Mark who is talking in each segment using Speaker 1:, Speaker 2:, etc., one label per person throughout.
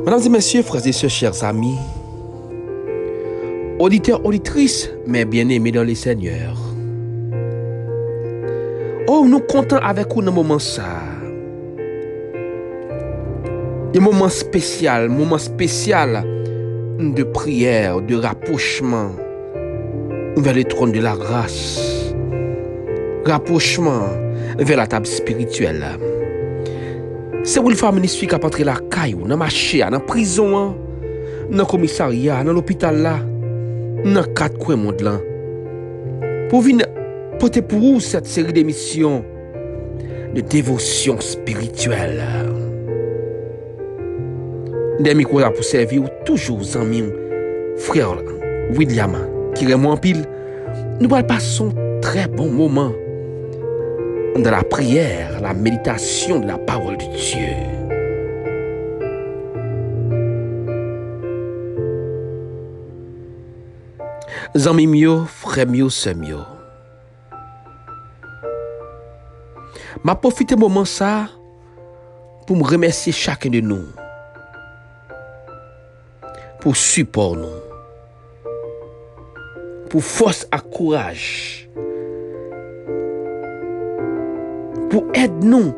Speaker 1: Mesdames et messieurs, frères et sœurs, chers amis, auditeurs, auditrices, mais bien-aimés dans les seigneurs. Oh, nous comptons avec vous dans moment ça. Un moment spécial de prière, de rapprochement vers le trône de la grâce. Rapprochement vers la table spirituelle. C'est où le famille ministre qui a entré la caillou, dans ma chair, dans la prison, dans le commissariat, dans l'hôpital là, dans quatre coins monde là. Pour venir porter pour vous cette série d'émissions de dévotion spirituelle. Des micros là pour servir toujours amis, frère William, qui est en pile. Nous passons très bon moment dans la prière, la méditation de la parole de Dieu. Zami mio, frère mio, sœur mio. M'a profité moment ça pour me remercier chacun de nous pour support nous, pour force et courage, pour aider nous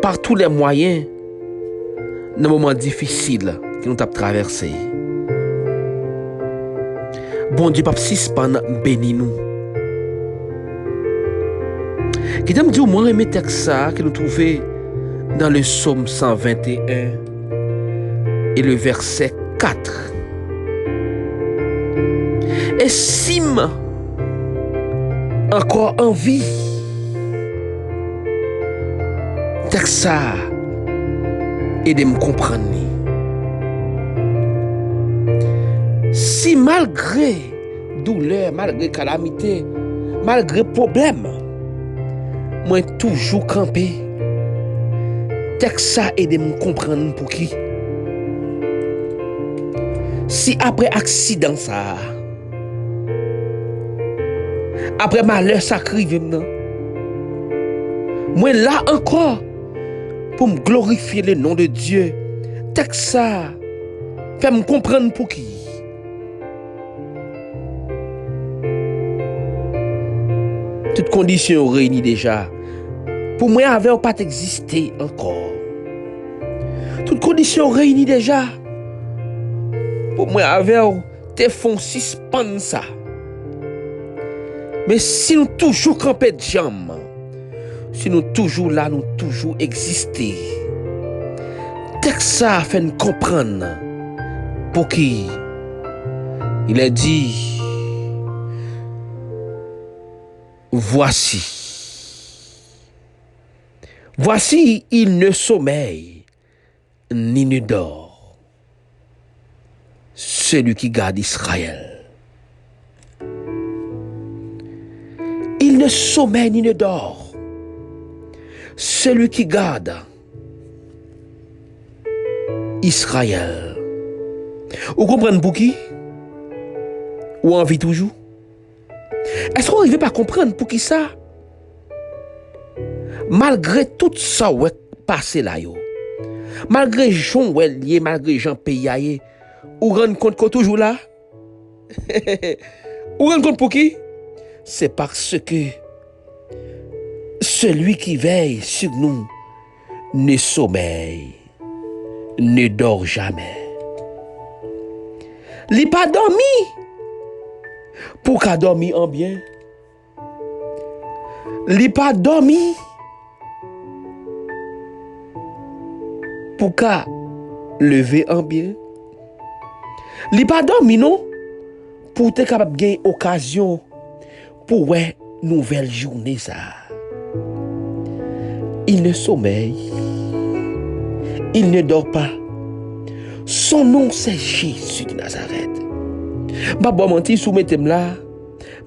Speaker 1: par tous les moyens dans les moments difficiles que nous avons traversés. Bon Dieu, Pape suspendre, bénis nous. Qui t'aime dire, moi, remet texte ça que nous trouvons dans le psaume 121 et le verset 4. Et si encore en vie, texte ça, aidez me comprendre. Si malgré douleur, malgré calamité, malgré problème, moi toujours campé, texte ça aidez me comprendre pour qui. Si après accident ça, après malheur ça arrive maintenant, moi là encore pour me glorifier le nom de Dieu, texte ça fait me comprendre pour qui. Toutes conditions réunies déjà. Pour moi, avait pas existé encore. Toutes conditions réunies déjà. Pour moi, avait te font suspendre ça. Mais si nous toujours campés de jambes, si nous toujours là, nous toujours exister, texte ça fait nous comprendre pour qui il a dit. Voici, il ne sommeille ni ne dort, celui qui garde Israël. Il ne sommeille ni ne dort, celui qui garde Israël. Vous comprenez pour qui? Ou envie toujours? Est-ce qu'on n'arrive pas à comprendre pour qui ça? Malgré tout ça ouais passé là yo. Malgré Jean ouais lié, malgré Jean payaye, ou rend compte qu'on toujours là? Ou rend compte pour qui? C'est parce que celui qui veille sur nous ne sommeille, ne dort jamais. Il pas dormi. Pour qu'à dormir en bien. Il pas dormi. Pour qu'à lever en bien. Il pas dormi non. Pour être capable de gagner occasion pour une nouvelle journée ça. Il ne sommeille. Il ne dort pas. Son nom c'est Jésus de Nazareth. Bah bon menti soumettez là,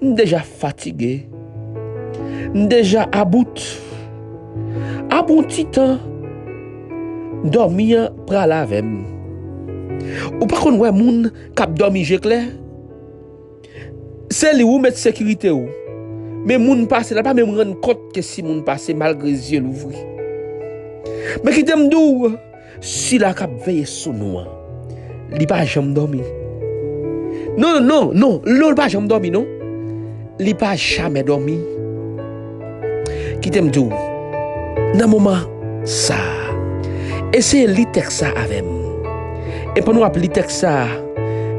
Speaker 1: déjà fatigué, déjà à bout, à bon petit temps, dormir pral avec. Ou par contre ouais moun k'ap dormi j'éclair. C'est lui ou mettre sécurité ou. Mais moun passe là pas même rendre compte que si moun passe malgré les yeux l'ouvrir. Mais qui t'aime d'où si la cap veille sous nous, li pas jamais dormi. Non, non, non, l'ol pas jamais dormi, non. Li pas jamais dormi. Qui t'aime tout. Dans moment ça, essayez li texte ça avec moi. Et pour nous appeler texte ça,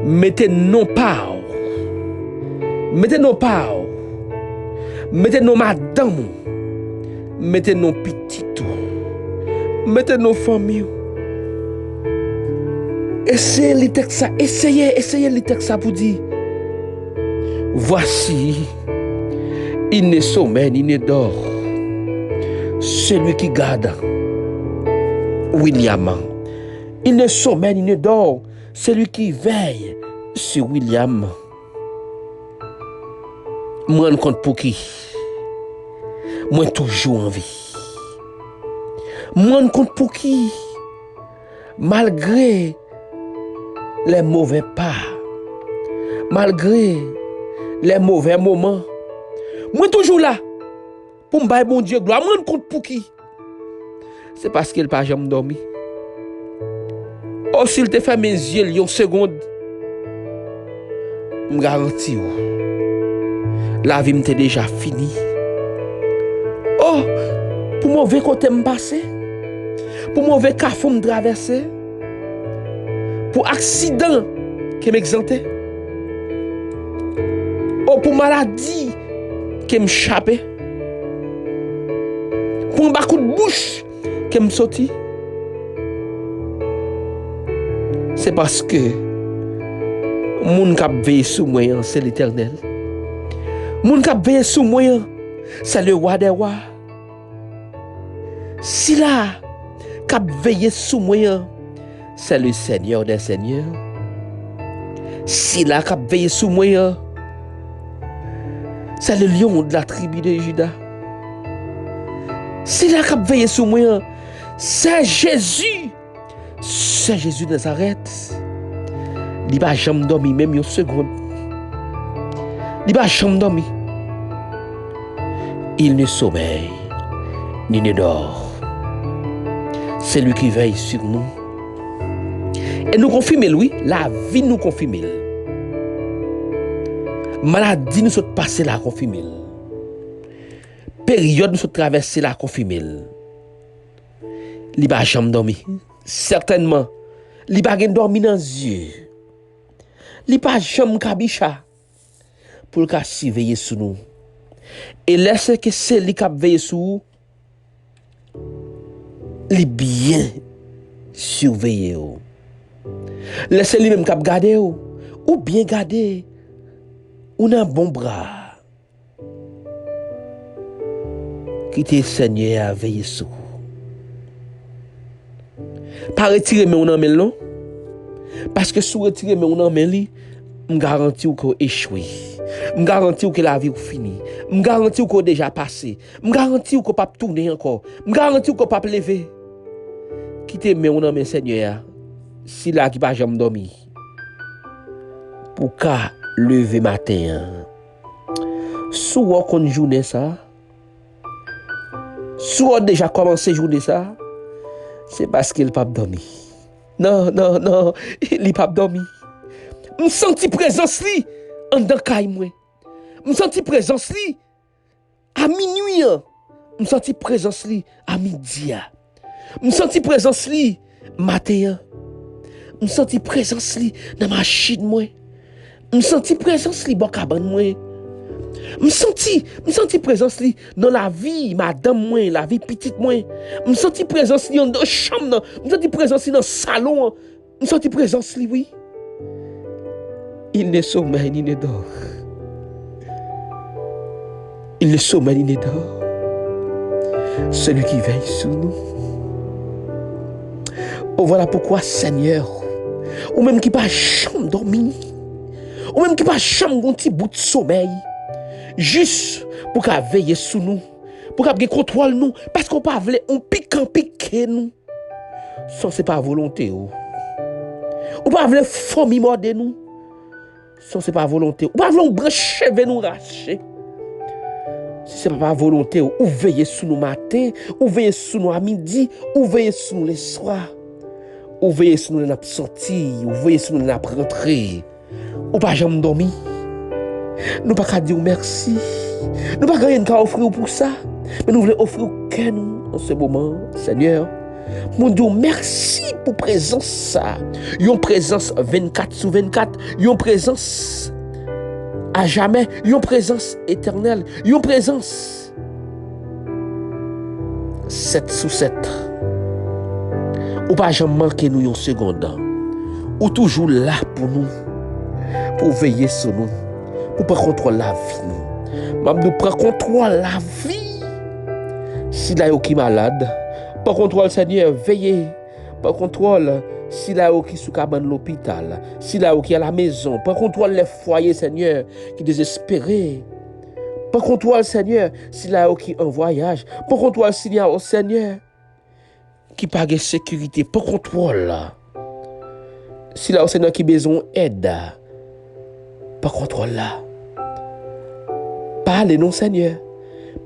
Speaker 1: mettez non pas. Mettez nos parents, mettez nos madame, mettez nos petits, mettez nos familles. Essayez les textes ça, essayez les textes ça pour dire. Voici, il ne sommeille, il ne dort. Celui qui garde William. Il ne sommeille, il ne dort. Celui qui veille sur William. Moi, je compte pour qui? Moi, toujours en vie. Moi, je compte pour qui? Malgré les mauvais pas, malgré les mauvais moments, moi, toujours là. Pour me battre, bon Dieu, gloire. Moi, je compte pour qui? C'est parce qu'il n'a pas jamais dormi. Oh, s'il te fait mes yeux, une seconde, je me garantis. La vie m'était déjà finie. Oh, pour mauvais côté me passer, pour mauvais carrefour me traverser, pour accident qui m'exemptait, oh, pour maladie qui me chappait, pour un bas coup de bouche qui me sorti. C'est parce que mon cap veille sous moi, c'est l'Éternel. Mon cap veille sous moi, c'est le roi des rois. Si là, cap veille sous moi, c'est le Seigneur des seigneurs. Si là, cap veille sous moi, c'est le lion de la tribu de Juda. Si là, cap veille sous moi, c'est Jésus. C'est Jésus de Nazareth. Il va jamais dormir même une seconde. Il va jamais dormir. Il ne sommeille ni ne dort. C'est lui qui veille sur nous. Et nous confirme lui, la vie nous confirme. Maladie nous sommes passé la confirme. Période nous sommes traversé la confirme. Il va jamais dormir. Certainement, il va jamais dormir dans les yeux. Il va jamais kabicha pour le surveiller sur nous. Et laissez que c'est lui qui veille sur nous. Il bien surveiller. Laissez lui même qui garder ou bien garder ou un bon bras. Quittez Seigneur à veiller sur vous. Pas retirer mais on en met non. Parce que si retirer mais on en met li, me garantit que échoué. Me garantit que la vie est finie. Me garantit que déjà passé. Me garantit que pas tourner encore. Me garantit que pas lever. Quittez mais on en met Seigneur. Si là qui pas jamais dormi. Pour qu'à lever matin. Soit qu'on journée ça. Soit déjà commencé journée ça. C'est parce qu'il n'a pas dormi. Non, non, non, il n'a pas dormi. Je sens présence li en dans caille moi. Je sens présence li à minuit. Je sens présence li à midi. Je sens présence li matin. Je sens présence li dans ma machine moi. Je sens présence li dans cabane moi. Je sens présence li dans la vie madame moi, la vie petite moi. Je sens présence li dans chambre, je sens présence li dans salon, je sens présence li oui. Il ne sommeille ni ne dort. Il ne sommeille ni ne dort. Celui qui veille sur nous. Oh voilà pourquoi Seigneur, ou même qui pas chambre dormir, ou même qui pas chambre un petit bout de sommeil. Juste pour qu'elle veille sur nous, pour qu'elle contrôle nous, parce qu'on pas veut on piquer nous. Ça c'est pas volonté ou. On pas veut famille morde nous. Ça c'est pas volonté. On pas veut brancher vers nous racher. Si c'est pas volonté ou veiller sur nous matin, ou veiller sur nous à midi, ou veiller sur nous le soir. Ou veillez sur nous n'a sorti, ou veillez sur nous n'a rentré. Ou pas jamais dormi. Nous pas qu'à dire merci. Nous pas rien qu'à offrir pour ça. Mais nous voulons offrir que nous en ce moment, Seigneur. Mon Dieu, merci pour présence ça. Une présence 24/24, une présence à jamais, une présence éternelle, une présence 7/7. Ou pas jamais manquer nous une seconde. Ou toujours là pour nous, pour veiller sur nous, pour prendre contrôle de la vie. Nous prendre contrôle de la vie. Si là qui est malade, par contrôle Seigneur, veillez. Par contrôle, si là qui est sous cabane l'hôpital, si là qui est à la maison, par contrôle les foyers Seigneur qui désespérés. Par contrôle Seigneur, si là qui est en voyage, par contrôle s'il y a au Seigneur qui pas de sécurité, par contrôle. Si là au Seigneur qui a besoin d'aide, par contrôle là. Parlez nous Seigneur.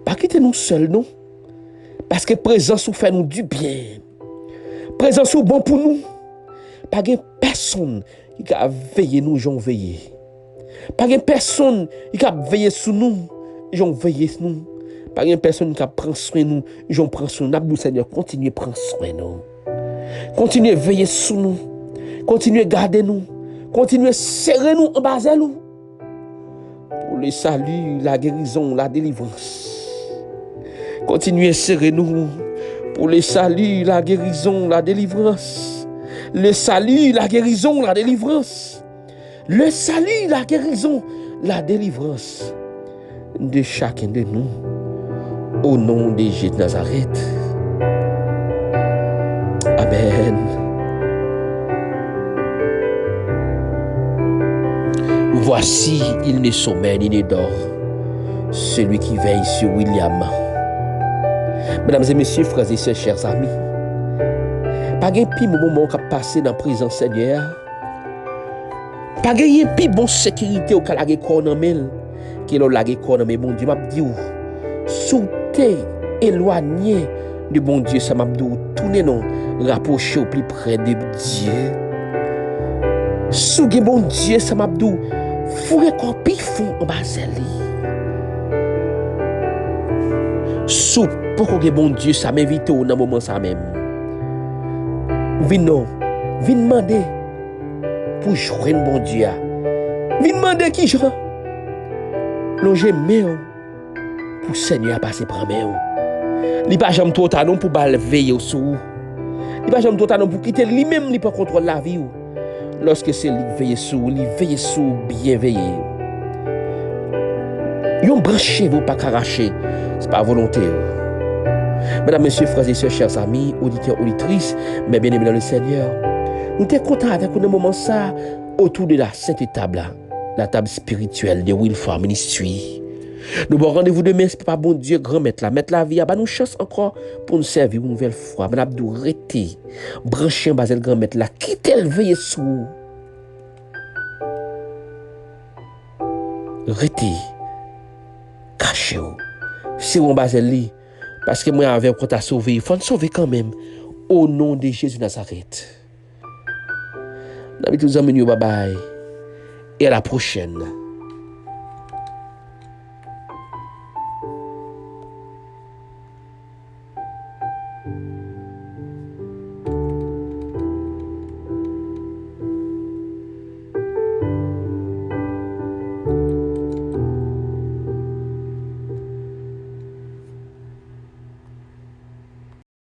Speaker 1: Pas quitter nous seuls non. Parce que présence ou fait nous du bien. Présence ou bon pour nous. Pas de personne qui a veillé nous, j'en veillé. Pas de personne qui a veillé sur nous, j'en veillé sur nous. Pas de personne qui a pris soin de nous, j'en prends soin de nous. Seigneur, continuez à prendre soin de nous. Continuez à veiller sur nous. Continuez à garder nous. Continuez à serrer nous en bas de nous. Pour le salut, la guérison, la délivrance. Continuez à serrer nous pour le salut, la guérison, la délivrance. Le salut, la guérison, la délivrance. Le salut, la guérison, la délivrance de chacun de nous. Au nom de Jésus de Nazareth. Amen. Voici, il ne sommeille ni ne dort, celui qui veille sur William. Mesdames et messieurs, frères et sœurs, chers amis, pas de pire moment qui a passé dans la présence Seigneur. Pas de pire bonne sécurité au cas de l'économie. Qui est la économie, mon Dieu, m'a dit, sous t'es éloigné de bon Dieu, ça m'a dit, tournez non, rapprochez au plus près de Dieu. Sous bon Dieu, ça m'a dit, fourrez qu'on pifon en bas sous pour que bon Dieu ça m'invite au dans moment ça même. Vin demander pour joindre bon Dieu. Vin demander qui Jean. Longer main pour Seigneur passer par main. Li pas jamais trop tard non pour veiller sur. Li pas jamais trop tard non pour quitter lui-même li pas contrôle la vie. Lorsque c'est lui veiller sur, bien veiller. Yon branché vous pas caracher. C'est pas volonté. Mesdames, messieurs, frères et sœurs, chers amis, auditeurs, auditrices, mes bien-aimés dans le Seigneur, nous sommes contents avec un moment ça autour de la sainte table, la table spirituelle de Wilford Ministry. Nous avons rendez-vous demain, c'est pas bon Dieu, grand mettre la vie, nous chance encore pour nous servir une nouvelle fois. Madame Abdou, rete, brancher Basel grand mettre la, quittez le veiller sous. Rete, cachez-vous. C'est mon Basel parce que moi avec quand t'as sauvé, il faut te sauver quand même au nom de Jésus de Nazareth. Nous tous amis, bye bye et à la prochaine.